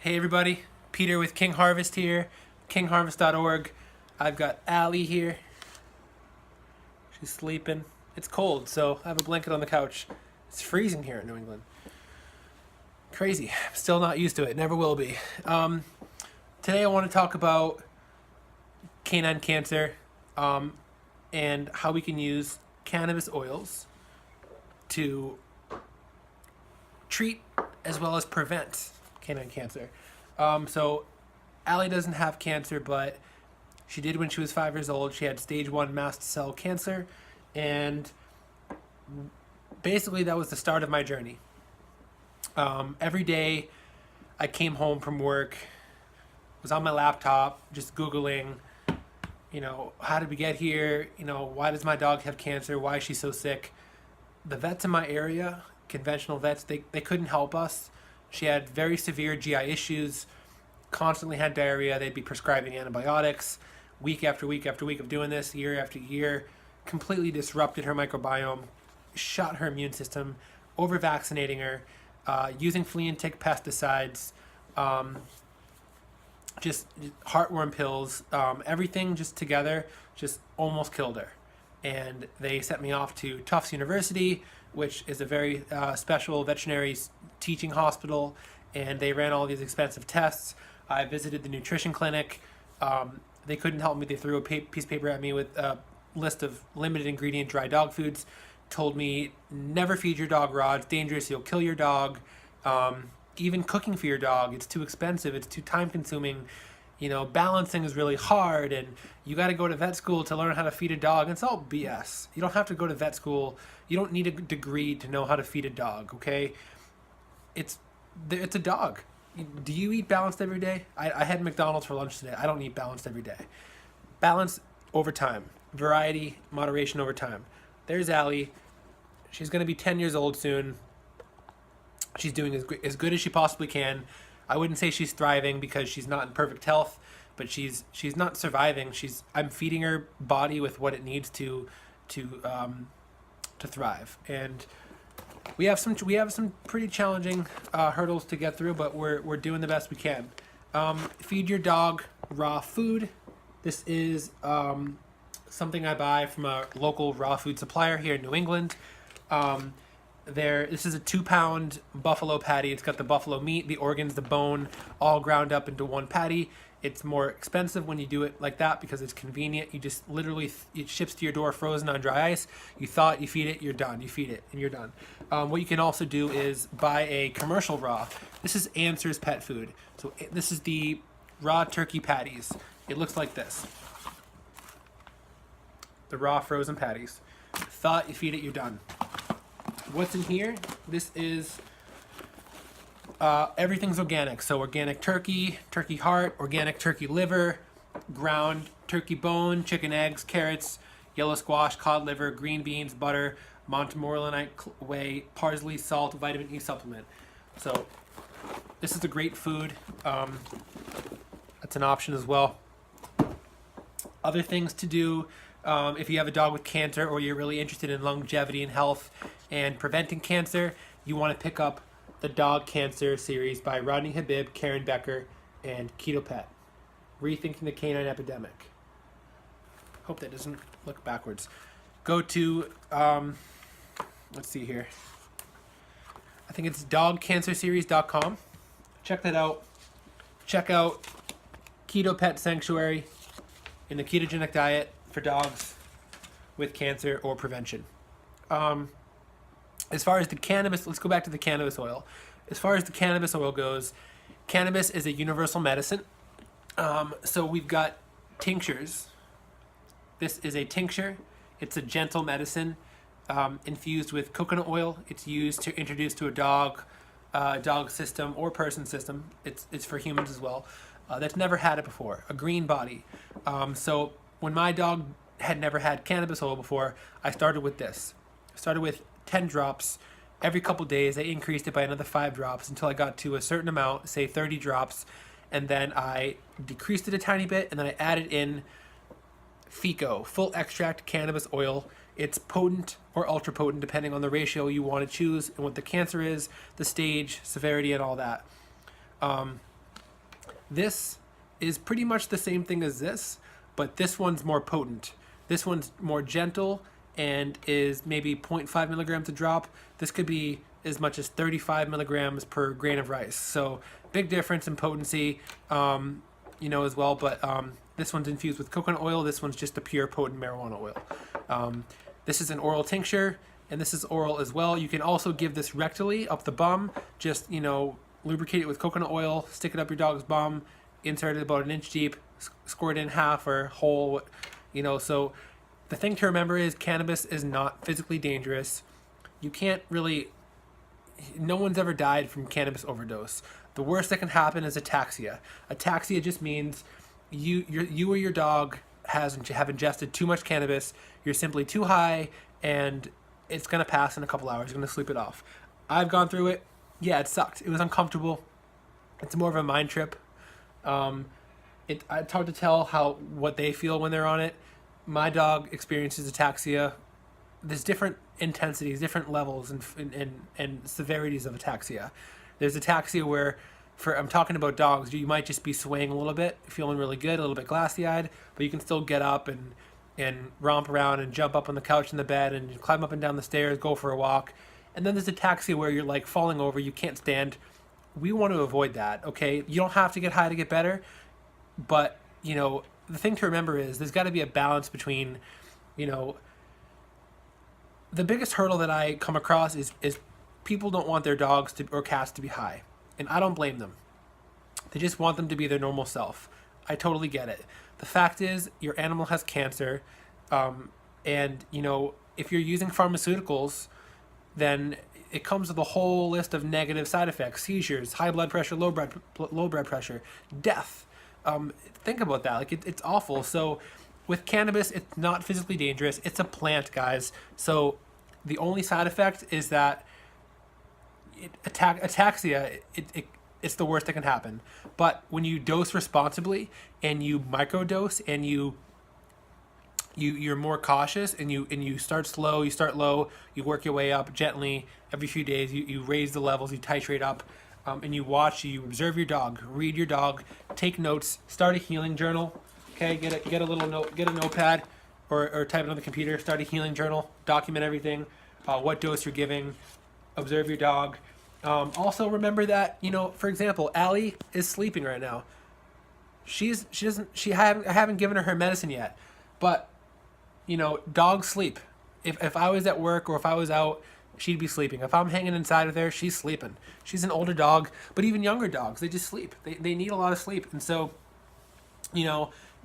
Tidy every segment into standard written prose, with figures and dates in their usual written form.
Hey everybody, Peter with King Harvest here, kingharvest.org. I've got Allie here. She's sleeping. It's cold, so I have a blanket on the couch. It's freezing here in New England. Crazy. I'm still not used to it. Never will be. Today I want to talk about canine cancer and how we can use cannabis oils to treat as well as prevent canine cancer. So Allie doesn't have cancer, but she did when she was 5 years old. She had stage 1 mast cell cancer, and basically that was the start of my journey. Every day I came home from work, was on my laptop, just Googling, how did we get here? Why does my dog have cancer? Why is she so sick? The vets in my area, conventional vets, they couldn't help us. She had very severe GI issues, constantly had diarrhea. They'd be prescribing antibiotics week after week after week of doing this, year after year. Completely disrupted her microbiome, shot her immune system, over-vaccinating her, using flea and tick pesticides, just heartworm pills, everything just together just almost killed her. And they sent me off to Tufts University, which is a very special veterinary teaching hospital, and they ran all these expensive tests. I visited the nutrition clinic. They couldn't help me. They threw a piece of paper at me with a list of limited ingredient dry dog foods, told me never feed your dog raw, it's dangerous, you'll kill your dog. Even cooking for your dog, it's too expensive, it's too time consuming. Balancing is really hard, and you got to go to vet school to learn how to feed a dog. It's all BS. You don't have to go to vet school. You don't need a degree to know how to feed a dog, okay? It's a dog. Do you eat balanced every day? I had McDonald's for lunch today. I don't eat balanced every day. Balance over time. Variety, moderation over time. There's Allie. She's going to be 10 years old soon. She's doing as good as she possibly can. I wouldn't say she's thriving because she's not in perfect health, but she's not surviving. I'm feeding her body with what it needs to thrive. And we have some pretty challenging hurdles to get through, but we're doing the best we can. Feed your dog raw food. This is something I buy from a local raw food supplier here in New England. This is a 2-pound buffalo patty. It's got the buffalo meat, the organs, the bone, all ground up into one patty. It's more expensive when you do it like that because it's convenient. You just literally, it ships to your door frozen on dry ice. You thaw it, you feed it, you're done. You feed it and you're done. What you can also do is buy a commercial raw. This is Answer's Pet Food. So this is the raw turkey patties. It looks like this. The raw frozen patties. Thaw it, you feed it, you're done. What's in here? This is everything's organic. So organic turkey, turkey heart, organic turkey liver, ground turkey bone, chicken eggs, carrots, yellow squash, cod liver, green beans, butter, Montmorillonite whey, parsley, salt, vitamin E supplement. So this is a great food. That's an option as well. Other things to do if you have a dog with cancer or you're really interested in longevity and health and preventing cancer, you want to pick up the Dog Cancer series by Rodney Habib, Karen Becker, and Keto Pet. Rethinking the Canine Epidemic. Hope that doesn't look backwards. Go to, let's see here. I think it's dogcancerseries.com. Check that out. Check out Keto Pet Sanctuary in the ketogenic diet for dogs with cancer or prevention. As far as the cannabis, let's go back to the cannabis oil. As far as the cannabis oil goes, cannabis is a universal medicine. So we've got tinctures. This is a tincture. It's a gentle medicine infused with coconut oil. It's used to introduce to a dog system or person system. It's for humans as well. That's never had it before. A green body. So when my dog had never had cannabis oil before, I started with this. I started with 10 drops every couple days. I increased it by another 5 drops until I got to a certain amount, say 30 drops, and then I decreased it a tiny bit, and then I added in FICO, full extract cannabis oil. It's potent or ultra potent depending on the ratio you want to choose and what the cancer is, the stage, severity, and all that. This is pretty much the same thing as this, but this one's more potent. This one's more gentle and is maybe 0.5 milligrams a drop. This could be as much as 35 milligrams per grain of rice. So big difference in potency, as well. But this one's infused with coconut oil. This one's just a pure potent marijuana oil. This is an oral tincture, and this is oral as well. You can also give this rectally up the bum. Just, lubricate it with coconut oil, stick it up your dog's bum, insert it about an inch deep, squirt it in half or whole, So the thing to remember is cannabis is not physically dangerous. You can't really, no one's ever died from cannabis overdose. The worst that can happen is ataxia. Ataxia just means you or your dog have ingested too much cannabis. You're simply too high, and it's gonna pass in a couple hours. You're gonna sleep it off. I've gone through it. Yeah, it sucked. It was uncomfortable. It's more of a mind trip. It's hard to tell what they feel when they're on it. My dog experiences ataxia. There's different intensities, different levels, and severities of ataxia. There's ataxia where, I'm talking about dogs, you might just be swaying a little bit, feeling really good, a little bit glassy-eyed, but you can still get up and romp around and jump up on the couch in the bed and climb up and down the stairs, go for a walk. And then there's ataxia where you're like falling over, you can't stand. We want to avoid that, okay? You don't have to get high to get better, but, the thing to remember is there's got to be a balance between, the biggest hurdle that I come across is people don't want their dogs or cats to be high. And I don't blame them. They just want them to be their normal self. I totally get it. The fact is, your animal has cancer. And, if you're using pharmaceuticals, then it comes with a whole list of negative side effects: seizures, high blood pressure, low blood pressure, death. Think about that. Like, it's awful. So with cannabis, it's not physically dangerous. It's a plant, guys. So the only side effect is that ataxia, it's the worst that can happen. But when you dose responsibly and you microdose and you're more cautious and you start slow, you start low, you work your way up gently every few days, you raise the levels, you titrate up, and you observe your dog, read your dog, take notes, start a healing journal. Okay, get a little note, get a notepad, or type it on the computer. Start a healing journal, document everything, what dose you're giving, observe your dog. Also remember that, for example, Allie is sleeping right now. I haven't given her medicine yet, but dogs sleep. If I was at work or if I was out, she'd be sleeping. If I'm hanging inside with her, she's sleeping. She's an older dog, but even younger dogs, they just sleep. They need a lot of sleep. And so,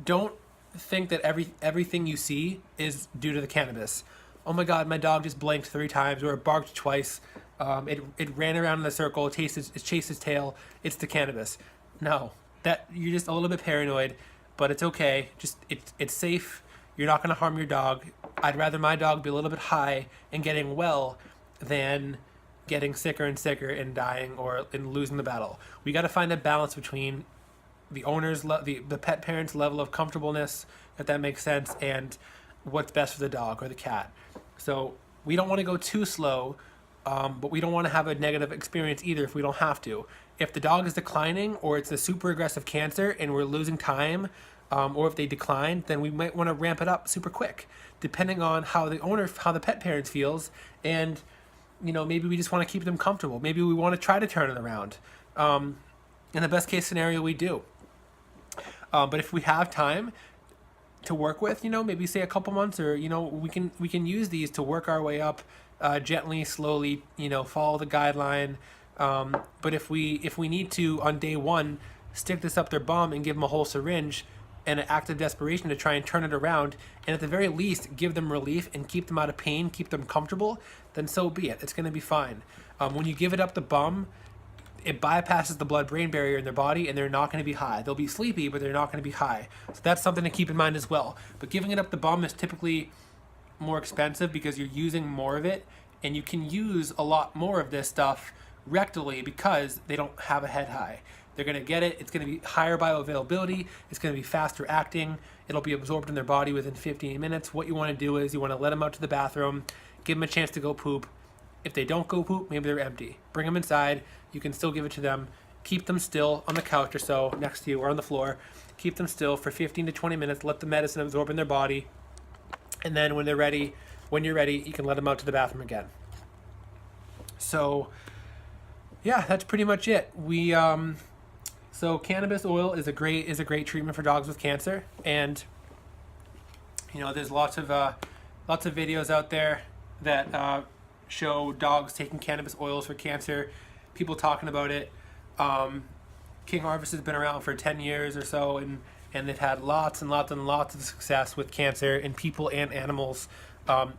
don't think that everything you see is due to the cannabis. Oh my God, my dog just blinked 3 times or it barked twice. It ran around in a circle, it chased its tail. It's the cannabis. No, that you're just a little bit paranoid, but it's okay. Just it's safe. You're not going to harm your dog. I'd rather my dog be a little bit high and getting well than getting sicker and sicker and dying or losing the battle. We got to find a balance between the owner's the pet parent's level of comfortableness, if that makes sense, and what's best for the dog or the cat. So we don't want to go too slow, but we don't want to have a negative experience either if we don't have to. If the dog is declining or it's a super aggressive cancer and we're losing time, or if they decline, then we might want to ramp it up super quick, depending on how the pet parent feels, and maybe we just want to keep them comfortable. Maybe we want to try to turn it around. In the best case scenario, we do. But if we have time to work with, maybe say a couple months, or we can use these to work our way up gently, slowly. Follow the guideline. But if we need to on day 1 stick this up their bum and give them a whole syringe, and an act of desperation to try and turn it around, and at the very least give them relief and keep them out of pain, keep them comfortable, then so be it. It's going to be fine. When you give it up the bum, it bypasses the blood-brain barrier in their body, and they're not going to be high. They'll be sleepy, but they're not going to be high. So that's something to keep in mind as well. But giving it up the bum is typically more expensive because you're using more of it, and you can use a lot more of this stuff rectally because they don't have a head high. They're going to get it. It's going to be higher bioavailability. It's going to be faster acting. It'll be absorbed in their body within 15 minutes. What you want to do is you want to let them out to the bathroom, give them a chance to go poop. If they don't go poop, maybe they're empty. Bring them inside. You can still give it to them. keep them still on the couch or so next to you or on the floor. Keep them still for 15 to 20 minutes. Let the medicine absorb in their body. And then when you're ready, you can let them out to the bathroom again. So, yeah, that's pretty much it. So cannabis oil is a great treatment for dogs with cancer, and there's lots of videos out there that show dogs taking cannabis oils for cancer. People talking about it. King Harvest has been around for 10 years or so, and they've had lots and lots and lots of success with cancer in people and animals,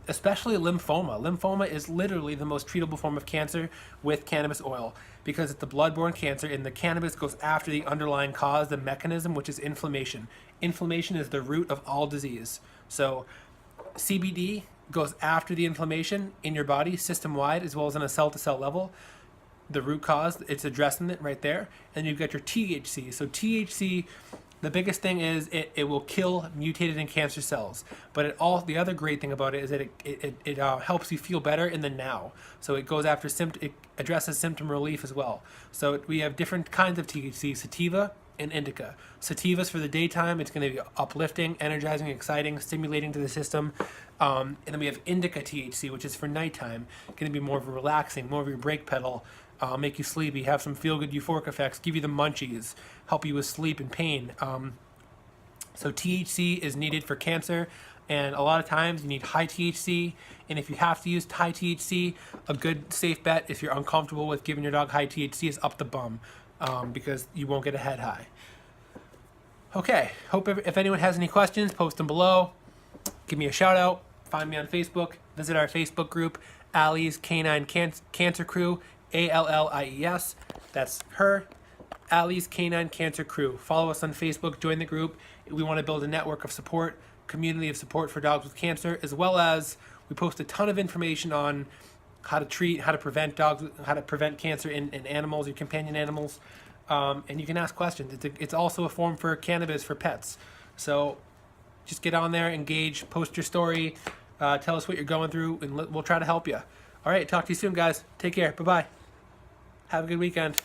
especially lymphoma. Lymphoma is literally the most treatable form of cancer with cannabis oil because it's a blood-borne cancer, and the cannabis goes after the underlying cause, the mechanism, which is inflammation. Inflammation is the root of all disease. So CBD goes after the inflammation in your body system-wide as well as on a cell-to-cell level. The root cause, it's addressing it right there. And you've got your THC. So THC, the biggest thing is it will kill mutated and cancer cells. But the other great thing about it is that it helps you feel better in the now. So it goes after it addresses symptom relief as well. So we have different kinds of THC, sativa and indica. Sativa's for the daytime. It's going to be uplifting, energizing, exciting, stimulating to the system. And then we have indica THC, which is for nighttime. Going to be more of a relaxing, more of your brake pedal. Make you sleepy, have some feel-good euphoric effects, give you the munchies, help you with sleep and pain. So THC is needed for cancer, and a lot of times you need high THC, and if you have to use high THC, a good safe bet if you're uncomfortable with giving your dog high THC is up the bum, because you won't get a head high. Okay, hope if anyone has any questions, post them below. Give me a shout out, find me on Facebook, visit our Facebook group, Allie's Canine Cancer Crew, ALLIES, that's her, Allie's Canine Cancer Crew. Follow us on Facebook, join the group. We want to build a network of support, community of support for dogs with cancer, as well as we post a ton of information on how to treat, how to prevent cancer in animals, your companion animals, and you can ask questions. It's also a form for cannabis for pets. So just get on there, engage, post your story, tell us what you're going through, and we'll try to help you. All right, talk to you soon, guys. Take care. Bye-bye. Have a good weekend.